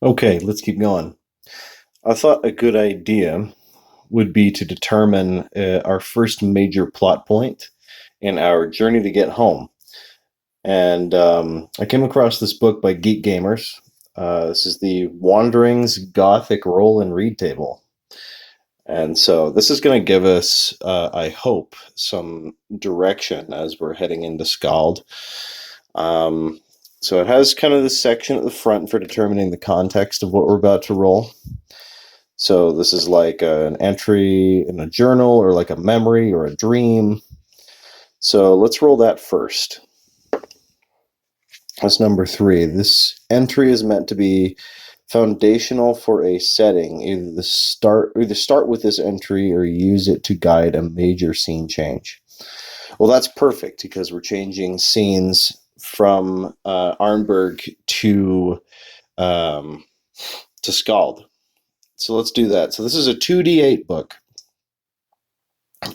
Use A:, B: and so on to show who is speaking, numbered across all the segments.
A: Okay, let's keep going. I thought a good idea would be to determine our first major plot point in our journey to get home. And I came across this book by Geek Gamers. This is the Wanderings Gothic Roll and Read Table. And so this is going to give us, I hope, some direction as we're heading into Scald. Um, so it has kind of this section at the front for determining the context of what we're about to roll. So this is like an entry in a journal or like a memory or a dream. So let's roll that first. That's number 3. This entry is meant to be foundational for a setting. Either start with this entry or use it to guide a major scene change. Well, that's perfect because we're changing scenes from Arnberg um, to Skald. So let's do that. So this is a 2d8 book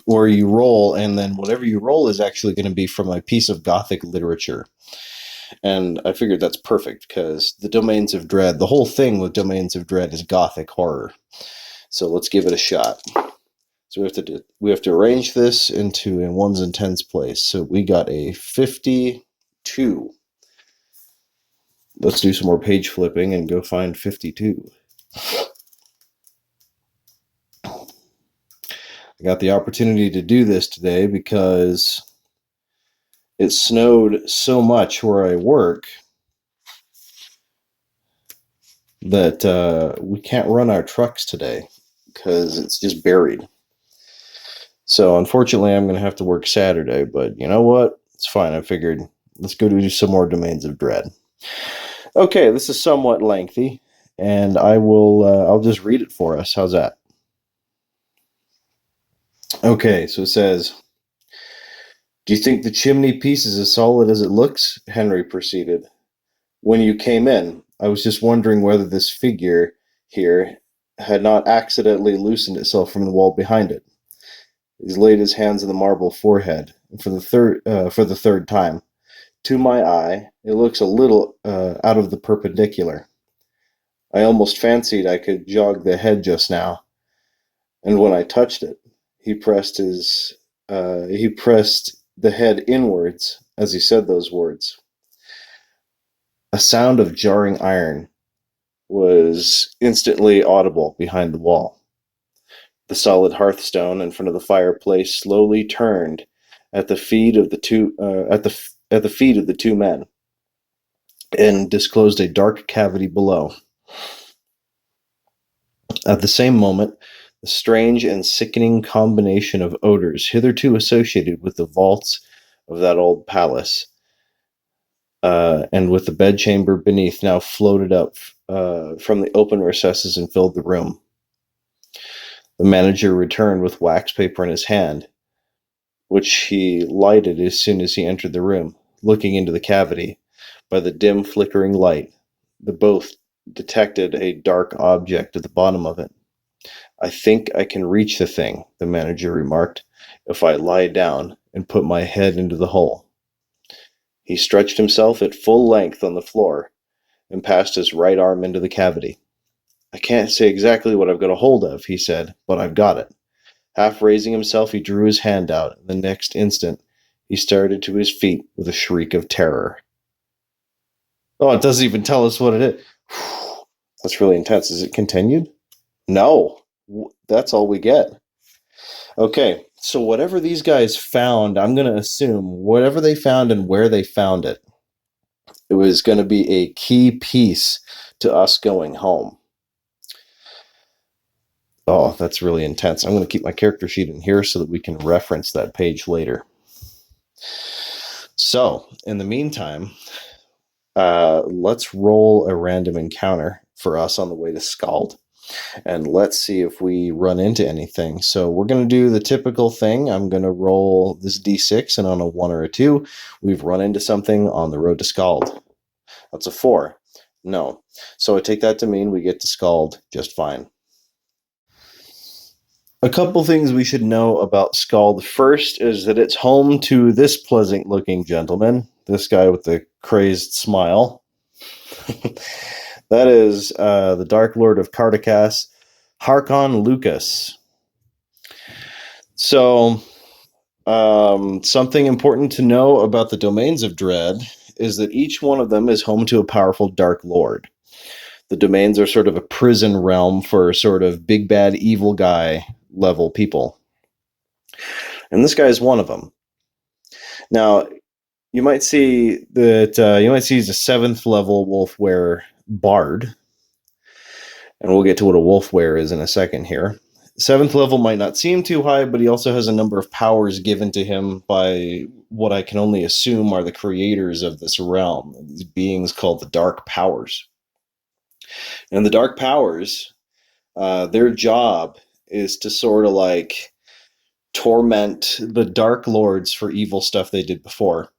A: where you roll, and then whatever you roll is actually going to be from a piece of Gothic literature. And I figured that's perfect because the Domains of Dread, the whole thing with Domains of Dread is Gothic horror. So let's give it a shot. So we have to arrange this into a ones and tens place. So we got a 52. Let's do some more page flipping and go find 52. I got the opportunity to do this today because it snowed so much where I work that we can't run our trucks today because it's just buried. So unfortunately, I'm going to have to work Saturday, but you know what? It's fine. I figured let's go do some more Domains of Dread. Okay, this is somewhat lengthy, and I'll just read it for us. How's that? Okay, so it says, "Do you think the chimney piece is as solid as it looks?" Henry proceeded. "When you came in, I was just wondering whether this figure here had not accidentally loosened itself from the wall behind it." He laid his hands on the marble forehead, and for the third time. "To my eye, it looks a little out of the perpendicular. I almost fancied I could jog the head just now, and when I touched it, he pressed the head inwards as he said those words. A sound of jarring iron was instantly audible behind the wall. The solid hearthstone in front of the fireplace slowly turned at the feet of the two men, and disclosed a dark cavity below. At the same moment, the strange and sickening combination of odors hitherto associated with the vaults of that old palace, and with the bedchamber beneath, now floated up from the open recesses and filled the room. The manager returned with wax paper in his hand, which he lighted as soon as he entered the room. Looking into the cavity, by the dim flickering light, the both detected a dark object at the bottom of it. "I think I can reach the thing," the manager remarked, "if I lie down and put my head into the hole." He stretched himself at full length on the floor and passed his right arm into the cavity. "I can't say exactly what I've got a hold of," he said, "but I've got it." Half raising himself, he drew his hand out, and the next instant he started to his feet with a shriek of terror. Oh, it doesn't even tell us what it is. That's really intense. Is it continued? No. That's all we get. Okay, so whatever these guys found, I'm going to assume whatever they found and where they found it, it was going to be a key piece to us going home. Oh, that's really intense. I'm going to keep my character sheet in here so that we can reference that page later. So, in the meantime, let's roll a random encounter for us on the way to Skald. And let's see if we run into anything. So we're going to do the typical thing. I'm going to roll this d6, and on a 1 or a 2, we've run into something on the road to Skald. That's a 4. No. So I take that to mean we get to Skald just fine. A couple things we should know about Skald. First is that it's home to this pleasant-looking gentleman, this guy with the crazed smile. That is the Dark Lord of Cardakas, Harkon Lucas. So, something important to know about the domains of Dread is that each one of them is home to a powerful Dark Lord. The domains are sort of a prison realm for sort of big bad evil guy level people. And this guy is one of them. Now, you might see that he's a 7th level Wolfware Bard. And we'll get to what a Wolfware is in a second here. 7th level might not seem too high, but he also has a number of powers given to him by what I can only assume are the creators of this realm, these beings called the Dark Powers. And the Dark Powers, their job is to sort of like torment the Dark Lords for evil stuff they did before.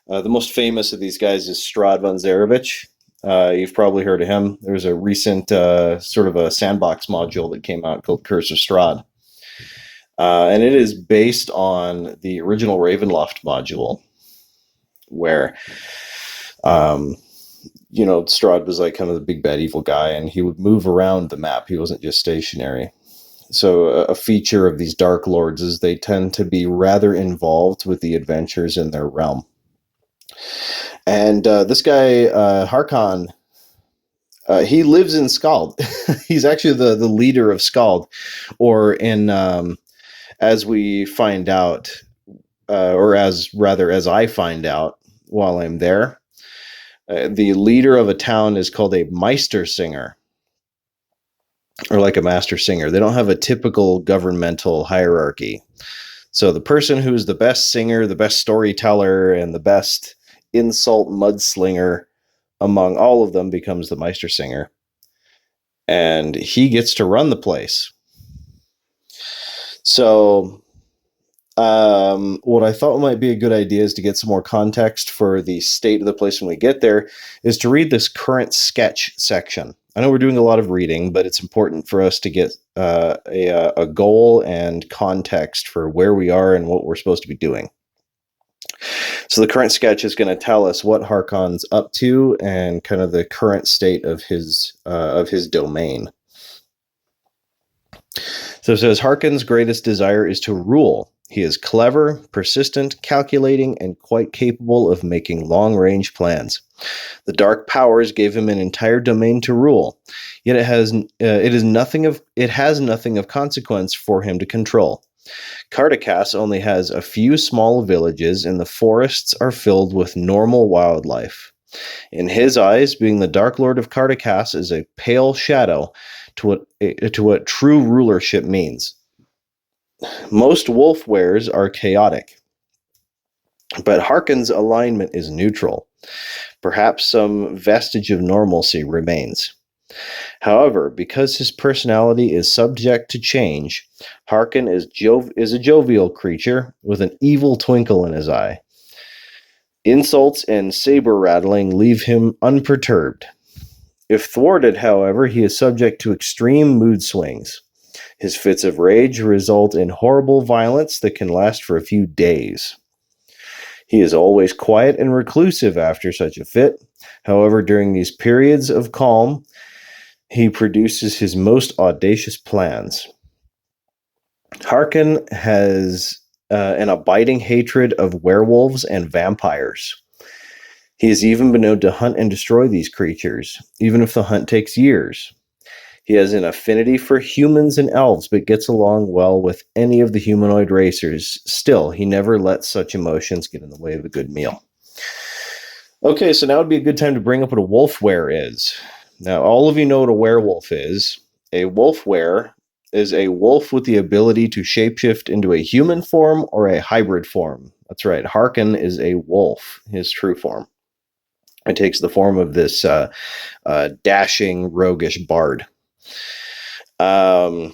A: The most famous of these guys is Strahd von Zarovich. You've probably heard of him. There's a recent sort of a sandbox module that came out called Curse of Strahd. And it is based on the original Ravenloft module, where, Strahd was like kind of the big bad evil guy, and he would move around the map. He wasn't just stationary. So a feature of these Dark Lords is they tend to be rather involved with the adventures in their realm. And this guy, Harkon, he lives in Skald. He's actually the leader of Skald, or in as we find out, or as I find out while I'm there, the leader of a town is called a Meister Singer, or like a master singer. They don't have a typical governmental hierarchy. So the person who's the best singer, the best storyteller, and the best insult mudslinger among all of them becomes the Meister Singer. And he gets to run the place. So what I thought might be a good idea is to get some more context for the state of the place when we get there, is to read this current sketch section. I know we're doing a lot of reading, but it's important for us to get a goal and context for where we are and what we're supposed to be doing. So the current sketch is going to tell us what Harkon's up to and kind of the current state of his domain. So it says, Harkon's greatest desire is to rule. He is clever, persistent, calculating, and quite capable of making long-range plans. The Dark Powers gave him an entire domain to rule, yet it has nothing of consequence for him to control. Cardakas only has a few small villages, and the forests are filled with normal wildlife. In his eyes, being the Dark Lord of Cardakas is a pale shadow to what true rulership means. Most Wolfwares are chaotic, but Harkon's alignment is neutral. Perhaps some vestige of normalcy remains. However, because his personality is subject to change, Harkon is a jovial creature with an evil twinkle in his eye. Insults and saber rattling leave him unperturbed. If thwarted, however, he is subject to extreme mood swings. His fits of rage result in horrible violence that can last for a few days. He is always quiet and reclusive after such a fit. However, during these periods of calm, he produces his most audacious plans. Harkon has an abiding hatred of werewolves and vampires. He has even been known to hunt and destroy these creatures, even if the hunt takes years. He has an affinity for humans and elves, but gets along well with any of the humanoid racers. Still, he never lets such emotions get in the way of a good meal. Okay, so now would be a good time to bring up what a wolfware is. Now, all of you know what a werewolf is. A wolfware is a wolf with the ability to shapeshift into a human form or a hybrid form. That's right, Harkon is a wolf, his true form. It takes the form of this dashing, roguish bard. So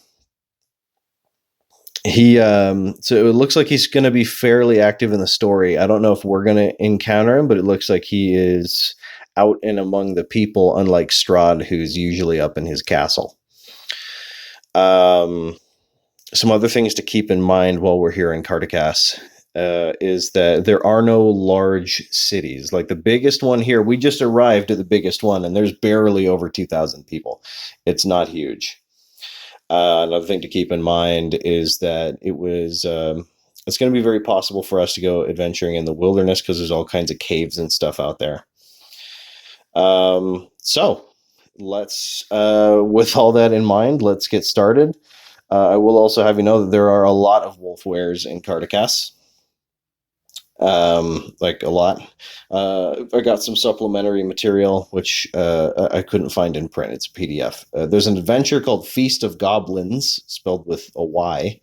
A: it looks like he's going to be fairly active in the story. I don't know if we're going to encounter him, but it looks like he is out and among the people, unlike Strahd, who's usually up in his castle. Some other things to keep in mind while we're here in Cardakas. is that there are no large cities. Like the biggest one here, we just arrived at the biggest one, and there's barely over 2,000 people. It's not huge. Another thing to keep in mind is that it's going to be very possible for us to go adventuring in the wilderness because there's all kinds of caves and stuff out there. So let's, with all that in mind, let's get started. I will also have you know that there are a lot of wolf wares in Cardacass. Like a lot. I got some supplementary material which I couldn't find in print. It's a PDF. There's an adventure called Feast of Goblins, spelled with a Y,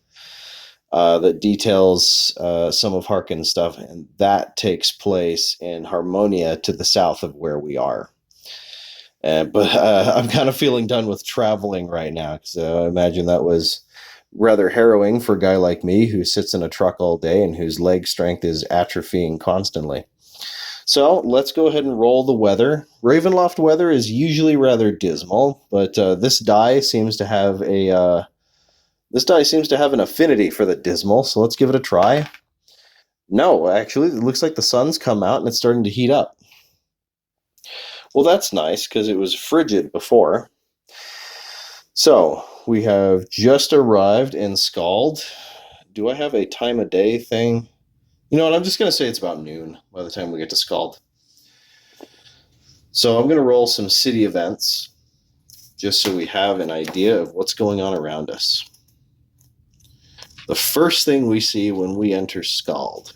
A: that details some of Harkon's stuff, and that takes place in Harmonia to the south of where we are. But I'm kind of feeling done with traveling right now, because I imagine that was rather harrowing for a guy like me who sits in a truck all day and whose leg strength is atrophying constantly. So let's go ahead and roll the weather. Ravenloft weather is usually rather dismal, but this die seems to have an affinity for the dismal. So let's give it a try. No, actually, it looks like the sun's come out and it's starting to heat up. Well, that's nice because it was frigid before. So we have just arrived in Scald. Do I have a time of day thing? You know what? I'm just going to say it's about noon by the time we get to Scald. So I'm going to roll some city events just so we have an idea of what's going on around us. The first thing we see when we enter Scald.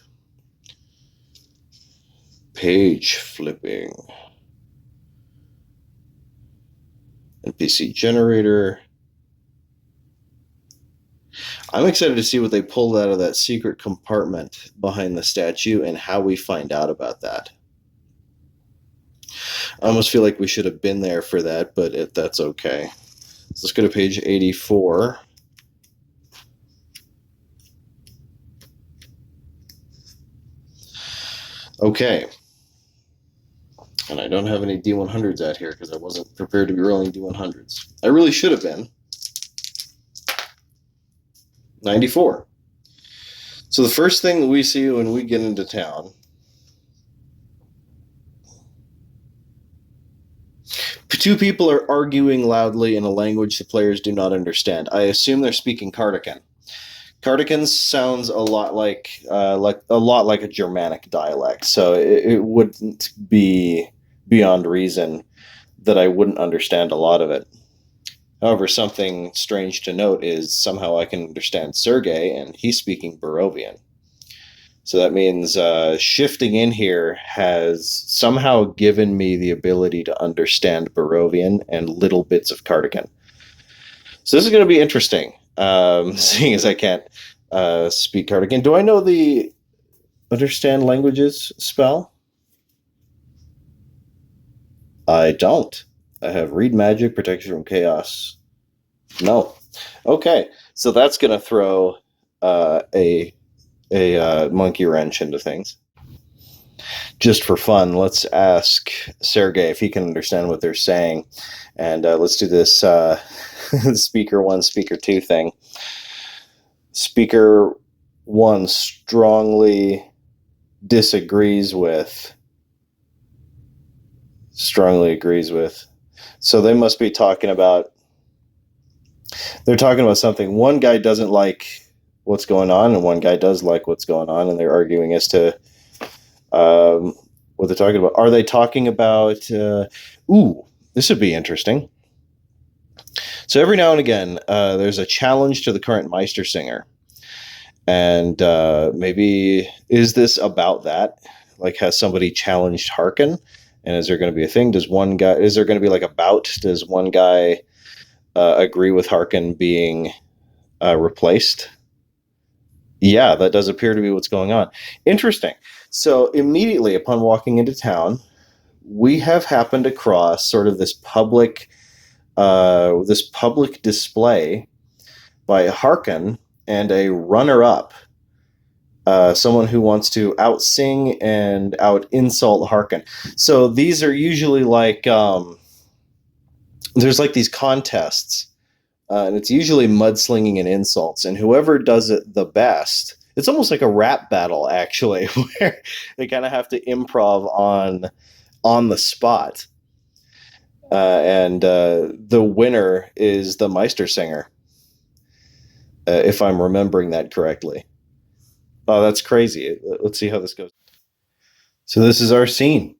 A: Page flipping. NPC generator. I'm excited to see what they pulled out of that secret compartment behind the statue and how we find out about that. I almost feel like we should have been there for that, but that's okay. So let's go to page 84. Okay. And I don't have any D100s out here because I wasn't prepared to be rolling D100s. I really should have been. 94. So the first thing that we see when we get into town, two people are arguing loudly in a language the players do not understand. I assume they're speaking Cardacan. Cardacan sounds a lot like a Germanic dialect, so it wouldn't be beyond reason that I wouldn't understand a lot of it. However, something strange to note is somehow I can understand Sergei, and he's speaking Barovian. So that means shifting in here has somehow given me the ability to understand Barovian and little bits of Cardacan. So this is going to be interesting, seeing as I can't speak Cardacan. Do I know the understand languages spell? I don't. I have read magic, protection from chaos. No. Okay, so that's going to throw a monkey wrench into things. Just for fun, let's ask Sergei if he can understand what they're saying, and let's do this speaker 1, speaker 2 thing. Speaker 1 strongly disagrees with. Strongly agrees with. So they must be talking about. They're talking about something. One guy doesn't like what's going on, and one guy does like what's going on, and they're arguing as to what they're talking about. Are they talking about? This would be interesting. So every now and again, there's a challenge to the current Meister Singer, and maybe is this about that? Like, has somebody challenged Harkon? And is there going to be a thing? Is there going to be like a bout? Does one guy agree with Harkon being replaced? Yeah, that does appear to be what's going on. Interesting. So immediately upon walking into town, we have happened across sort of this public display by Harkon and a runner-up. Someone who wants to out-sing and out-insult Harkon. So these are usually like, there's like these contests, and it's usually mudslinging and insults, and whoever does it the best, it's almost like a rap battle actually, where they kind of have to improv on the spot. And the winner is the Meister singer, if I'm remembering that correctly. Oh, that's crazy. Let's see how this goes. So this is our scene.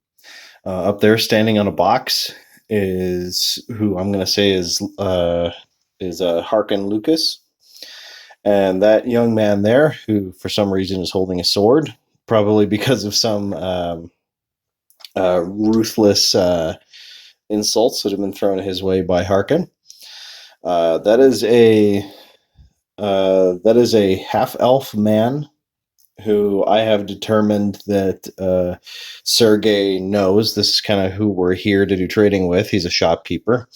A: Up there, standing on a box, is who I'm going to say is Harkin Lucas, and that young man there, who for some reason is holding a sword, probably because of some ruthless insults that have been thrown his way by Harkin. That is a half elf man who I have determined that Sergey knows. This is kind of who we're here to do trading with. He's a shopkeeper,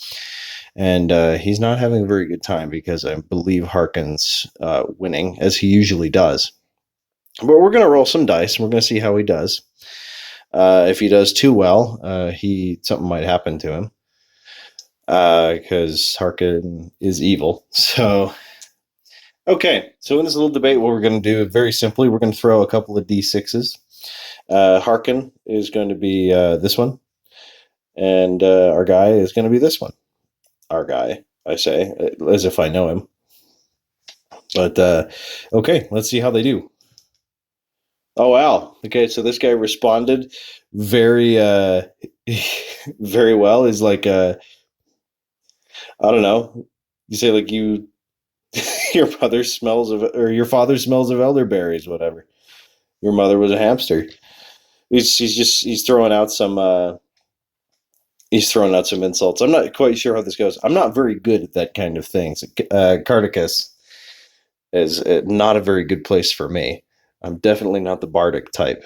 A: and he's not having a very good time because I believe Harkin's winning, as he usually does. But we're going to roll some dice, and we're going to see how he does. If he does too well, something might happen to him because Harkin is evil. So okay, so in this little debate, what we're going to do very simply, we're going to throw a couple of d6s. Harkin is going to be this one, and our guy is going to be this one. Our guy, I say, as if I know him. But okay, let's see how they do. Oh wow! Okay, so this guy responded very, very well. Is like, I don't know. You say like you, your mother smells of, or your father smells of elderberries, whatever. Your mother was a hamster. He's throwing out some insults. I'm not quite sure how this goes. I'm not very good at that kind of thing. So, Carticus is not a very good place for me. I'm definitely not the bardic type.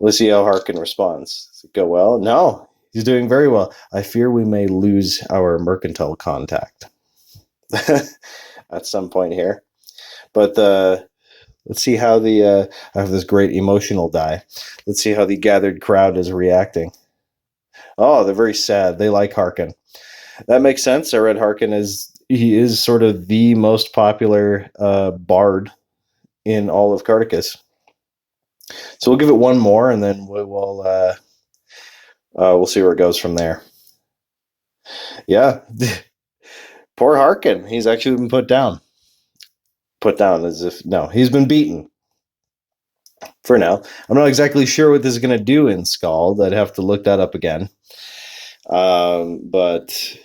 A: Let's see how Harkin responds. Does it go well? No, he's doing very well. I fear we may lose our mercantile contact at some point here. But let's see how I have this great emotional die. Let's see how the gathered crowd is reacting. Oh, they're very sad. They like Harkin. That makes sense. I read Harkin he is sort of the most popular bard in all of Carticus. So we'll give it one more, and then we'll see where it goes from there. Yeah, poor Harkin. He's actually been put down. Put down as if no, he's been beaten. For now, I'm not exactly sure what this is going to do in Scald. I'd have to look that up again. But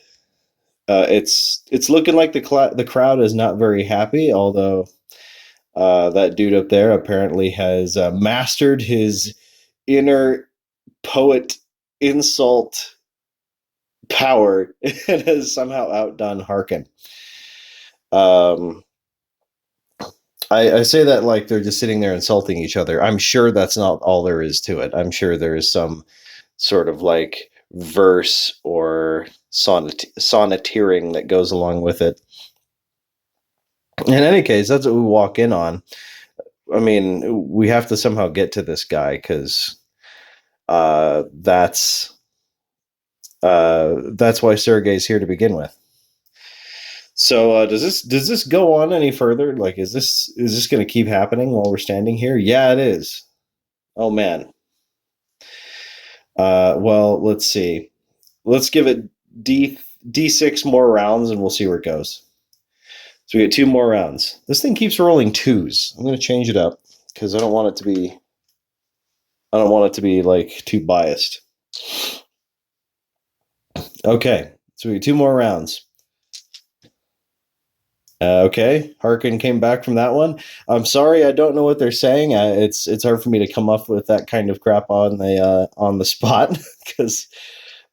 A: it's looking like the crowd is not very happy. Although that dude up there apparently has mastered his inner poet insult power and has somehow outdone Harkin. I say that like they're just sitting there insulting each other. I'm sure that's not all there is to it. I'm sure there is some sort of like verse or sonneteering that goes along with it. In any case, that's what we walk in on. I mean, we have to somehow get to this guy because that's why Sergey's here to begin with. So does this go on any further? Like, is this going to keep happening while we're standing here? Yeah, it is. Oh man. Well, let's see. Let's give it D6 more rounds, and we'll see where it goes. So we get 2 more rounds. This thing keeps rolling 2s. I'm going to change it up because I don't want it to be like too biased. Okay, so we get 2 more rounds. Okay, Harkin came back from that one. I'm sorry, I don't know what they're saying. It's hard for me to come up with that kind of crap on the spot because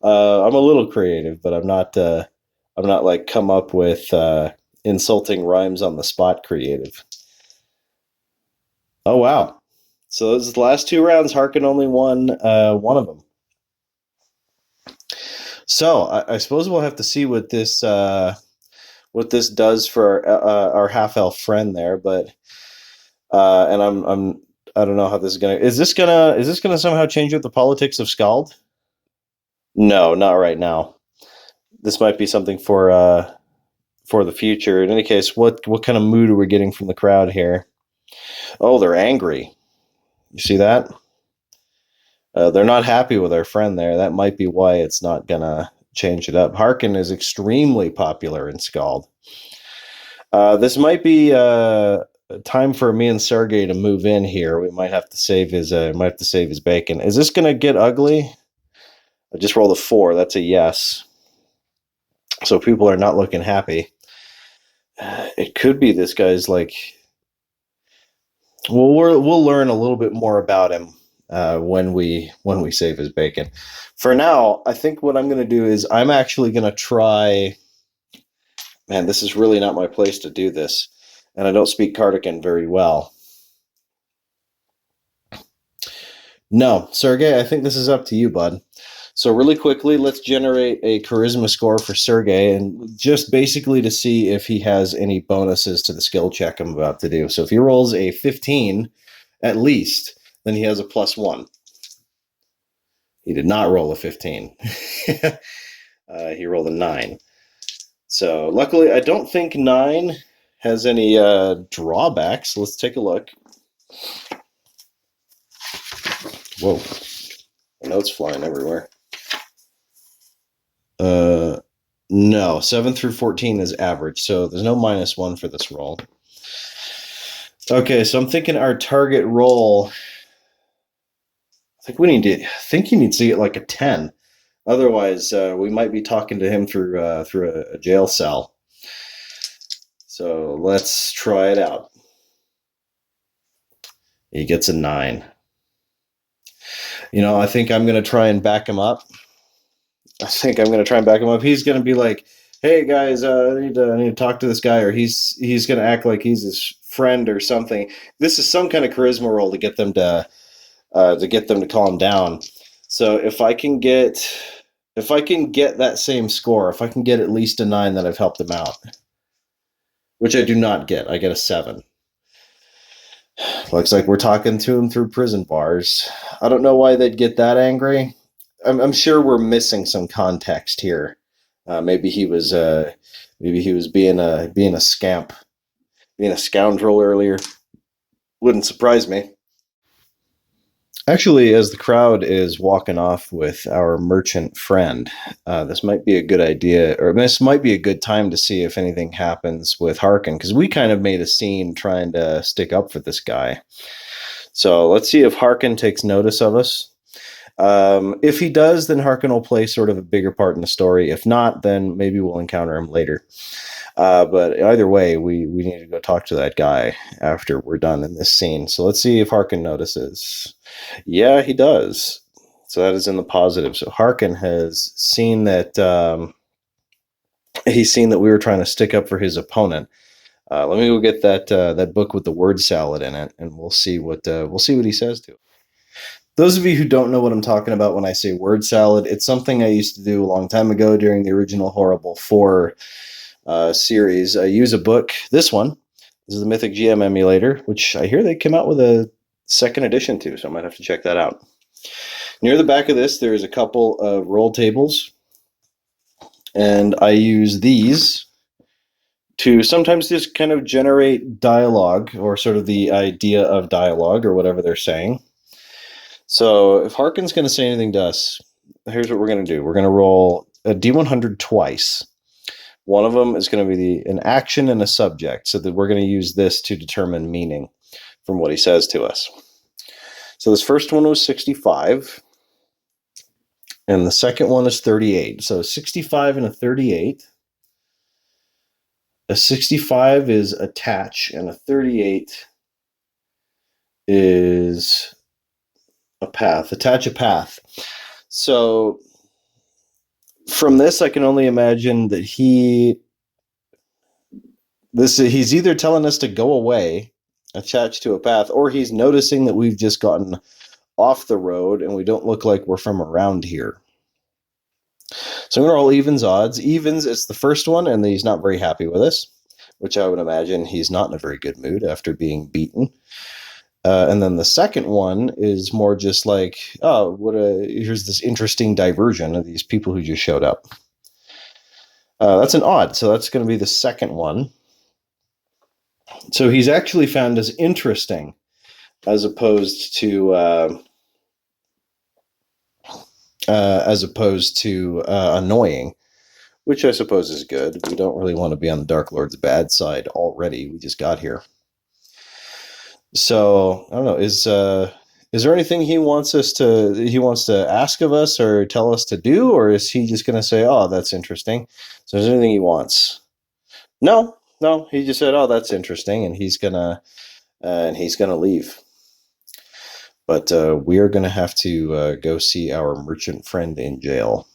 A: I'm a little creative, but I'm not like come up with insulting rhymes on the spot creative. Oh wow! So those last 2 rounds, Harkin only won one of them. So I suppose we'll have to see what this does for our half elf friend there, but and I don't know how this is gonna somehow change up the politics of Scald? No, not right now. This might be something for the future. In any case, what kind of mood are we getting from the crowd here? Oh, they're angry. You see that? They're not happy with our friend there. That might be why it's not gonna change it up. Harkin is extremely popular in Scald. This might be time for me and Sergey to move in here. We might have to save his bacon. Is this gonna get ugly? I just rolled a 4. That's a yes. So people are not looking happy. It could be this guy's like. Well, we'll learn a little bit more about him when we save his bacon. For now, I think what I'm going to do is I'm actually going to try. Man, this is really not my place to do this, and I don't speak Cardigan very well. No, Sergey, I think this is up to you, bud. So really quickly, let's generate a charisma score for Sergey, and just basically to see if he has any bonuses to the skill check I'm about to do. So if he rolls a 15, at least, then he has a +1. He did not roll a 15. He rolled a 9. So luckily, I don't think 9 has any drawbacks. Let's take a look. Whoa. My notes flying everywhere. No, 7 through 14 is average, so there's no -1 for this roll. Okay, so I'm thinking our target roll. I think he needs to get like a 10. Otherwise, we might be talking to him through a jail cell. So let's try it out. He gets a 9. I think I'm going to try and back him up. He's going to be like, "Hey guys, I need to talk to this guy," or he's going to act like he's his friend or something. This is some kind of charisma roll to get them to calm down. So if I can get that same score, if I can get at least a 9, then I've helped him out. Which I do not get. I get a 7. Looks like we're talking to him through prison bars. I don't know why they'd get that angry. I'm sure we're missing some context here. Maybe he was being a scamp, being a scoundrel earlier. Wouldn't surprise me. Actually, as the crowd is walking off with our merchant friend, this might be a good idea, or this might be a good time to see if anything happens with Harkin, because we kind of made a scene trying to stick up for this guy. So let's see if Harkin takes notice of us. If he does, then Harkin will play sort of a bigger part in the story. If not, then maybe we'll encounter him later. But either way, we need to go talk to that guy after we're done in this scene. So let's see if Harkin notices. Yeah, he does. So that is in the positive. So Harkin has seen that he's seen that we were trying to stick up for his opponent. Let me go get that book with the word salad in it, and we'll see what he says to it. Those of you who don't know what I'm talking about when I say word salad, it's something I used to do a long time ago during the original Horrible 4 series. I use a book. This one. This is the Mythic GM emulator, which I hear they came out with a second edition too, so I might have to check that out. Near the back of this, there's a couple of roll tables, and I use these to sometimes just kind of generate dialogue, or sort of the idea of dialogue, or whatever they're saying. So if Harkin's going to say anything to us, here's what we're going to do. We're going to roll a D100 twice. One of them is going to be an action and a subject, so that we're going to use this to determine meaning from what he says to us. So this first one was 65, and the second one is 38. So 65 and a 38. A 65 is attach, and a 38 is a path. Attach a path. So from this, I can only imagine that he's either telling us to go away, attached to a path, or he's noticing that we've just gotten off the road and we don't look like we're from around here. So I'm going to roll evens odds. Evens, it's the first one, and he's not very happy with us, which I would imagine he's not in a very good mood after being beaten. And then the second one is more just like, oh, here's this interesting diversion of these people who just showed up. That's an odd, so that's going to be the second one. So he's actually found us interesting. as opposed to annoying, which I suppose is good. We don't really want to be on the Dark Lord's bad side already. We just got here. So I don't know. Is there anything he wants to ask of us or tell us to do, or is he just going to say, "Oh, that's interesting"? So is there anything he wants? No, no. He just said, "Oh, that's interesting," and he's gonna leave. But we are gonna have to go see our merchant friend in jail.